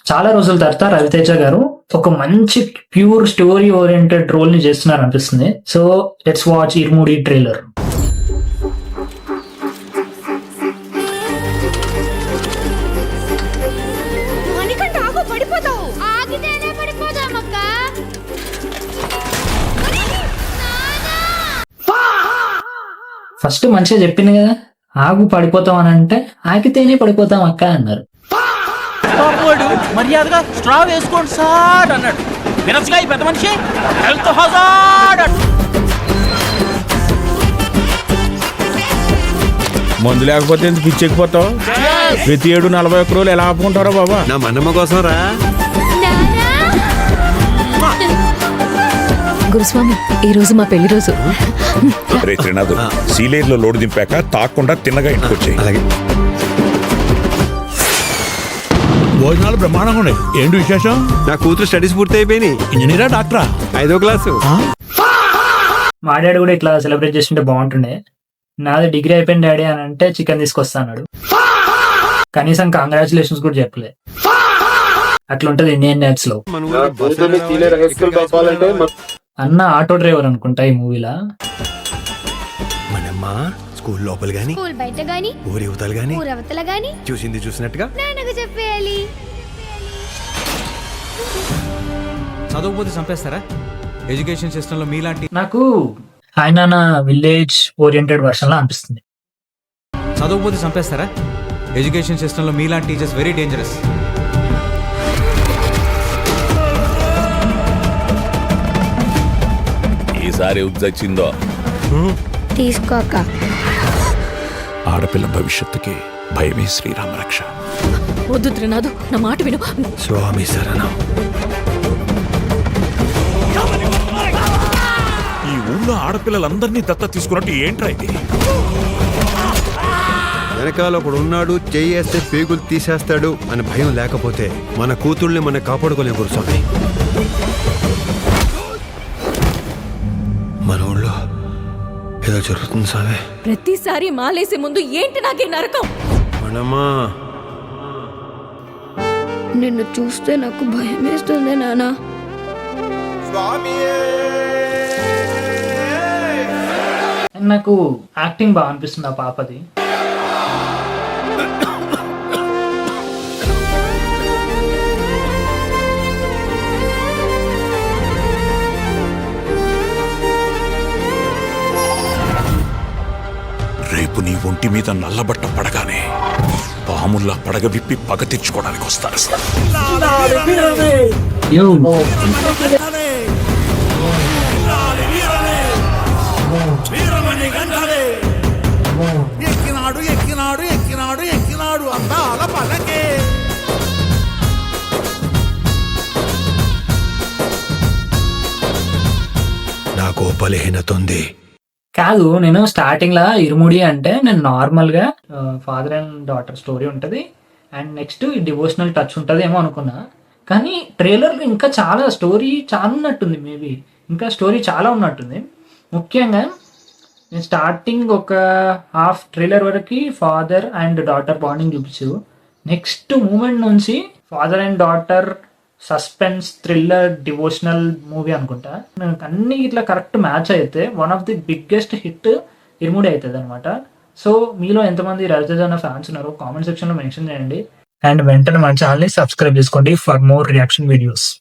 చాలా రోజుల తర్వాత రవితేజ గారు ఒక మంచి ప్యూర్ స్టోరీ ఓరియంటెడ్ రోల్ ని చేస్తున్నారు అనిపిస్తుంది. So let's watch irumudi trailer. First మంచిగా చెప్పింది కదా, ఆగు పడిపోతాం అని అంటే ఆగితేనే పడిపోతాం అక్క అన్నారు. మర్యాదగా స్ట్రా వేసుకోండి సార్ అన్నాడు. వినసుగా ఈ పెద్ద మనిషి హెల్త్ హజార్డ్. మందు లేకపోతే ఎందుకు పిచ్చెక్కిపోతావు? ప్రతి 7-41 రోజులు ఎలా ఆపుకుంటారో బాబా. నా మనమ్మ కోసం రా. గురుస్వామి, ఈ రోజు మా పెళ్లి రోజు. రే త్రినాథ్, సీలేరులో లోడు దింపాక తాకుండా తిన్నగా ఇంటికి వచ్చాయి. అలాగే. భోజనాలు బ్రహ్మాండంగా ఉన్నాయి. ఏంటి విశేషం? నా కూతురు స్టడీస్ పూర్తి అయిపోయినాయి. ఇంజనీరా డాక్టరా? 5వ క్లాసు. మా డాడీ కూడా ఇట్లా సెలబ్రేట్ చేస్తుంటే బాగుంటుండే. నాది డిగ్రీ అయిపోయిన డాడీ అని అంటే చికెన్ తీసుకొస్తా అన్నాడు. కనీసం కంగ్రాచులేషన్స్ కూడా చెప్పలే. అట్లుంటది ఇండియన్ డాడ్స్ లో. అన్న ఆటో డ్రైవర్ అనుకుంటా ఈ మూవీలా. మనమ్మ స్కూల్ లోపల గాని, స్కూల్ బయట గాని, ఊరి యువతలు గాని, ఊరవతల గాని చూసింది చూసినట్టుగా నాన్నకు చెప్పేయాలి. చదవకపోతే చంపేస్తారా? ఎడ్యుకేషన్ సిస్టమ్ లో మీలాంటి నాకు ఆయన విలేజ్ ఓరియంటెడ్ వర్షన్ లా అనిపిస్తుంది. చదవకపోతే చంపేస్తారా? ఎడ్యుకేషన్ సిస్టమ్ లో మీలాంటి టీచర్స్ వెరీ డేంజరస్. ఈసారి ఉద్దచ్చిందో తీసుకోక. ఆడపిల్ల భవిష్యత్తుకి భయమే శ్రీరామ రక్ష. వద్దు త్రినాథు, నా మాట విను. స్వామి శరణం. ఈ ఊళ్ళో ఆడపిల్లలందరినీ దత్త తీసుకున్నట్టు ఏంట్రా ఇది? వెనకాల ఒకడు ఉన్నాడు, చేయేస్తే పేగులు తీసేస్తాడు అని భయం లేకపోతే మన కూతుళ్ళని మనం కాపాడుకోలేము గురుస్వామి. మన ఊళ్ళో ఏదో జరుగుతుంది స్వామి. ప్రతిసారి మాలేసే ముందు ఏంటి నాకే నరకం? మనమ్మా, నిన్ను చూస్తే నాకు భయం వేస్తుంది నాన్న. నాకు యాక్టింగ్ బాగా అనిపిస్తుంది ఆ పాపది. రేపు నీ ఒంటి మీద నల్లబట్ట పడగానే పాముల్లా పడగ విప్పి పగ తెచ్చుకోవడానికి వస్తారు. ఎక్కినాడు ఎక్కినాడు ఎక్కినాడు ఎక్కినాడు అందాల పలకే. నాకు బలహీనత ఉంది. కాదు, నేను స్టార్టింగ్ లా ఇరుముడి అంటే నేను నార్మల్ గా ఫాదర్ అండ్ డాటర్ స్టోరీ ఉంటది అండ్ నెక్స్ట్ డివోషనల్ టచ్ ఉంటది ఏమో అనుకున్నా. కానీ ట్రైలర్ ఇంకా చాలా స్టోరీ చాలా ఉన్నట్టుంది. మేబీ ఇంకా స్టోరీ చాలా ఉన్నట్టుంది. ముఖ్యంగా నేను స్టార్టింగ్ ఒక హాఫ్ ట్రైలర్ వరకు ఫాదర్ అండ్ డాటర్ బాండింగ్ చూపించు. నెక్స్ట్ మూమెంట్ నుంచి father and daughter suspense thriller devotional movie అనుకుంటా. నాకు అన్ని ఇట్లా కరెక్ట్ మ్యాచ్ అయితే one of the biggest hit Irumudi అవుతుంది అనమాట. సో మీలో ఎంతమంది రవితేజ అన్న ఫ్యాన్స్ ఉన్నారో కామెంట్ సెక్షన్ లో మెన్షన్ చేయండి. అండ్ వెంటనే మన ఛానల్ ని సబ్స్క్రైబ్ చేసుకోండి ఫర్ మోర్ రియాక్షన్ వీడియోస్.